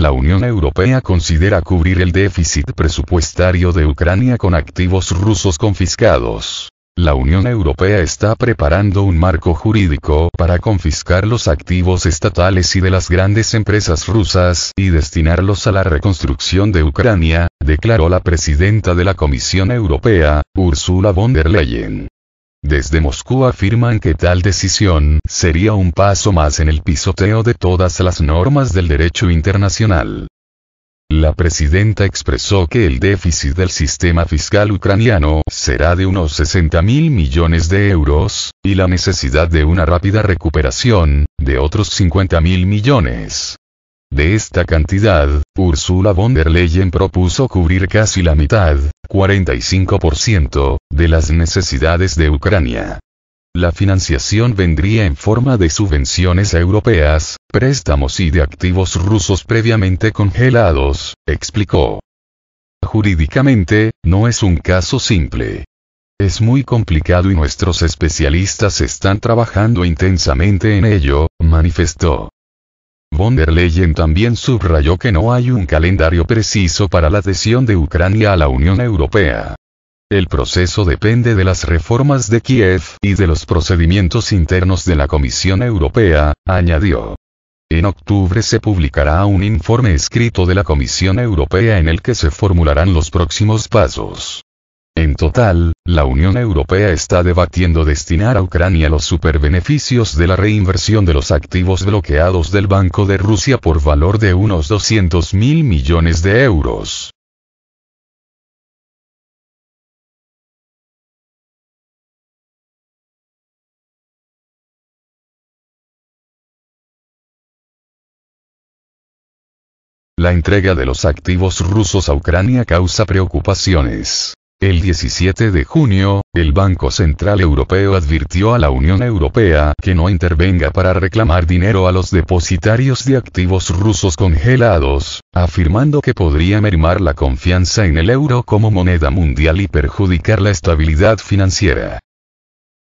la Unión Europea considera cubrir el déficit presupuestario de Ucrania con activos rusos confiscados. La Unión Europea está preparando un marco jurídico para confiscar los activos estatales y de las grandes empresas rusas y destinarlos a la reconstrucción de Ucrania, declaró la presidenta de la Comisión Europea, Ursula von der Leyen. Desde Moscú afirman que tal decisión sería un paso más en el pisoteo de todas las normas del derecho internacional. La presidenta expresó que el déficit del sistema fiscal ucraniano será de unos 60.000 millones de euros, y la necesidad de una rápida recuperación, de otros 50.000 millones. De esta cantidad, Ursula von der Leyen propuso cubrir casi la mitad, 45%, de las necesidades de Ucrania. La financiación vendría en forma de subvenciones europeas, préstamos y de activos rusos previamente congelados, explicó. Jurídicamente, no es un caso simple. Es muy complicado y nuestros especialistas están trabajando intensamente en ello, manifestó. Von der Leyen también subrayó que no hay un calendario preciso para la adhesión de Ucrania a la Unión Europea. El proceso depende de las reformas de Kiev y de los procedimientos internos de la Comisión Europea, añadió. En octubre se publicará un informe escrito de la Comisión Europea en el que se formularán los próximos pasos. En total, la Unión Europea está debatiendo destinar a Ucrania los superbeneficios de la reinversión de los activos bloqueados del Banco de Rusia por valor de unos 200.000 millones de euros. La entrega de los activos rusos a Ucrania causa preocupaciones. El 17 de junio, el Banco Central Europeo advirtió a la Unión Europea que no intervenga para reclamar dinero a los depositarios de activos rusos congelados, afirmando que podría mermar la confianza en el euro como moneda mundial y perjudicar la estabilidad financiera.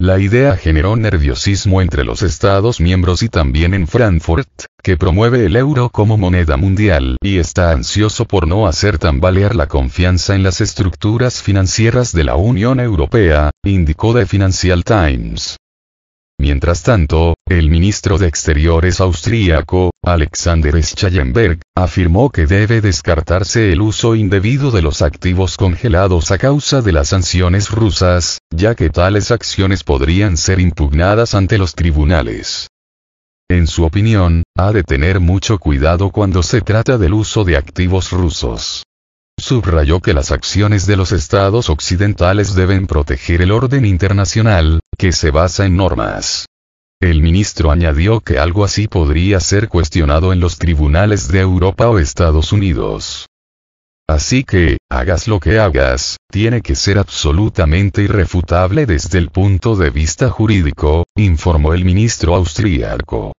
La idea generó nerviosismo entre los Estados miembros y también en Frankfurt, que promueve el euro como moneda mundial y está ansioso por no hacer tambalear la confianza en las estructuras financieras de la Unión Europea, indicó The Financial Times. Mientras tanto, el ministro de Exteriores austríaco, Alexander Schallenberg, afirmó que debe descartarse el uso indebido de los activos congelados a causa de las sanciones rusas, ya que tales acciones podrían ser impugnadas ante los tribunales. En su opinión, ha de tener mucho cuidado cuando se trata del uso de activos rusos. Subrayó que las acciones de los estados occidentales deben proteger el orden internacional, que se basa en normas. El ministro añadió que algo así podría ser cuestionado en los tribunales de Europa o Estados Unidos. Así que, hagas lo que hagas, tiene que ser absolutamente irrefutable desde el punto de vista jurídico, informó el ministro austríaco.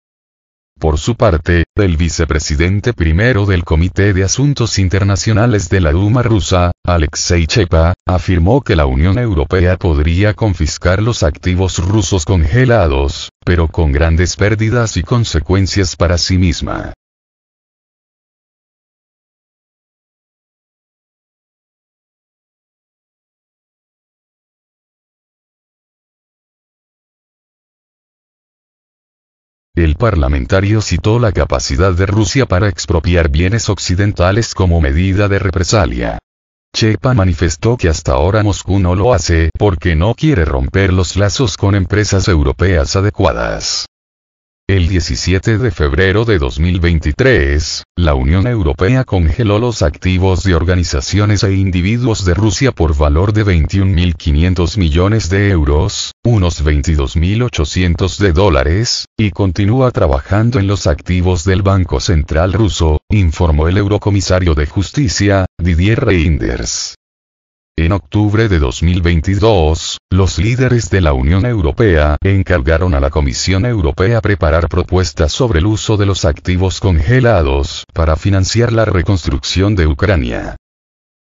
Por su parte, el vicepresidente primero del Comité de Asuntos Internacionales de la Duma rusa, Alexei Chepa, afirmó que la Unión Europea podría confiscar los activos rusos congelados, pero con grandes pérdidas y consecuencias para sí misma. El parlamentario citó la capacidad de Rusia para expropiar bienes occidentales como medida de represalia. Chepa manifestó que hasta ahora Moscú no lo hace porque no quiere romper los lazos con empresas europeas adecuadas. El 17 de febrero de 2023, la Unión Europea congeló los activos de organizaciones e individuos de Rusia por valor de 21.500 millones de euros, unos 22.800 de dólares, y continúa trabajando en los activos del Banco Central ruso, informó el Eurocomisario de Justicia, Didier Reynders. En octubre de 2022, los líderes de la Unión Europea encargaron a la Comisión Europea preparar propuestas sobre el uso de los activos congelados para financiar la reconstrucción de Ucrania.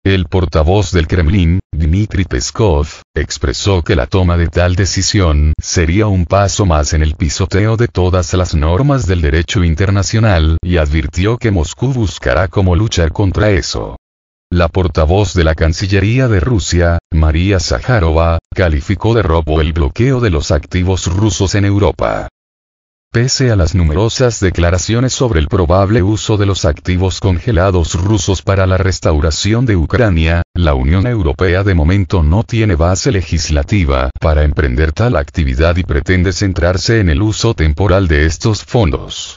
El portavoz del Kremlin, Dmitry Peskov, expresó que la toma de tal decisión sería un paso más en el pisoteo de todas las normas del derecho internacional y advirtió que Moscú buscará cómo luchar contra eso. La portavoz de la Cancillería de Rusia, María Zakharova, calificó de robo el bloqueo de los activos rusos en Europa. Pese a las numerosas declaraciones sobre el probable uso de los activos congelados rusos para la restauración de Ucrania, la Unión Europea de momento no tiene base legislativa para emprender tal actividad y pretende centrarse en el uso temporal de estos fondos.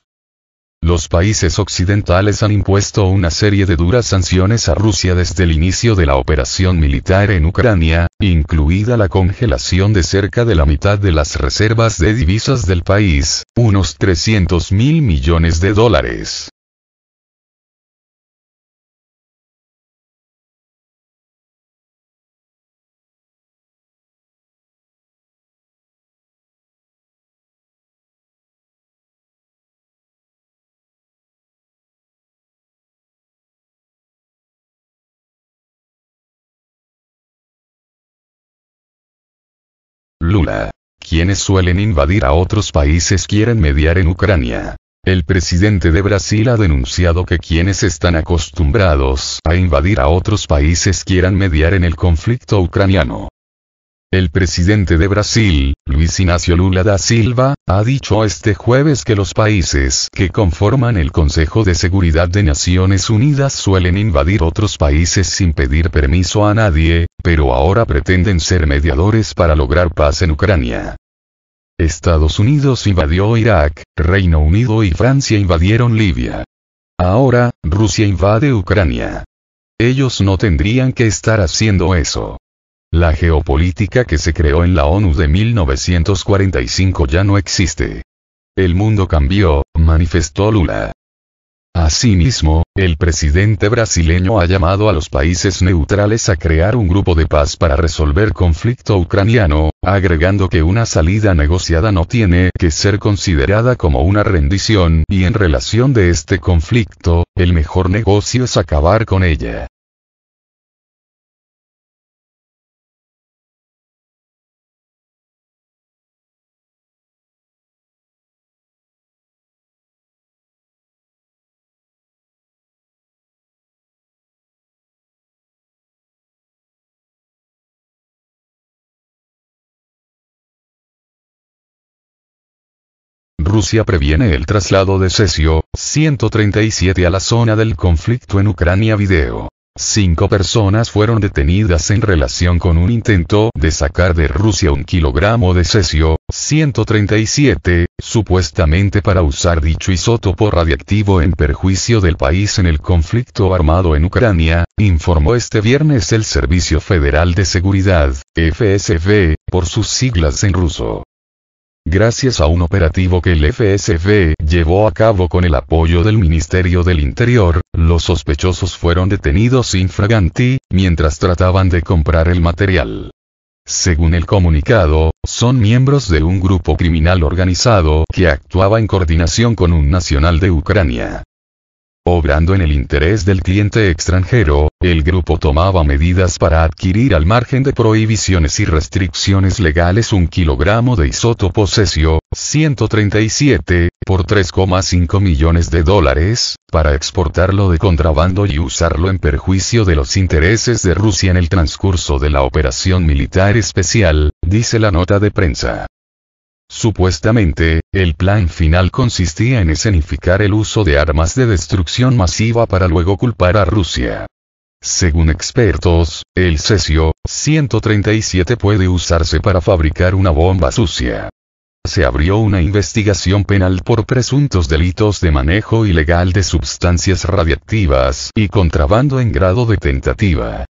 Los países occidentales han impuesto una serie de duras sanciones a Rusia desde el inicio de la operación militar en Ucrania, incluida la congelación de cerca de la mitad de las reservas de divisas del país, unos $300.000 millones. Lula. Quienes suelen invadir a otros países quieren mediar en Ucrania. El presidente de Brasil ha denunciado que quienes están acostumbrados a invadir a otros países quieran mediar en el conflicto ucraniano. El presidente de Brasil, Luiz Inácio Lula da Silva, ha dicho este jueves que los países que conforman el Consejo de Seguridad de Naciones Unidas suelen invadir otros países sin pedir permiso a nadie, pero ahora pretenden ser mediadores para lograr paz en Ucrania. Estados Unidos invadió Irak, Reino Unido y Francia invadieron Libia. Ahora, Rusia invade Ucrania. Ellos no tendrían que estar haciendo eso. La geopolítica que se creó en la ONU de 1945 ya no existe. El mundo cambió, manifestó Lula. Asimismo, el presidente brasileño ha llamado a los países neutrales a crear un grupo de paz para resolver conflicto ucraniano, agregando que una salida negociada no tiene que ser considerada como una rendición y en relación de este conflicto, el mejor negocio es acabar con ella. Rusia previene el traslado de cesio, 137 a la zona del conflicto en Ucrania. Video. 5 personas fueron detenidas en relación con un intento de sacar de Rusia 1 kilogramo de cesio, 137, supuestamente para usar dicho isótopo radiactivo en perjuicio del país en el conflicto armado en Ucrania, informó este viernes el Servicio Federal de Seguridad, FSB, por sus siglas en ruso. Gracias a un operativo que el FSB llevó a cabo con el apoyo del Ministerio del Interior, los sospechosos fueron detenidos in flagranti, mientras trataban de comprar el material. Según el comunicado, son miembros de un grupo criminal organizado que actuaba en coordinación con un nacional de Ucrania. Obrando en el interés del cliente extranjero, el grupo tomaba medidas para adquirir al margen de prohibiciones y restricciones legales 1 kilogramo de isótopo cesio, 137, por $3,5 millones, para exportarlo de contrabando y usarlo en perjuicio de los intereses de Rusia en el transcurso de la operación militar especial, dice la nota de prensa. Supuestamente, el plan final consistía en escenificar el uso de armas de destrucción masiva para luego culpar a Rusia. Según expertos, el cesio, 137 puede usarse para fabricar una bomba sucia. Se abrió una investigación penal por presuntos delitos de manejo ilegal de sustancias radiactivas y contrabando en grado de tentativa.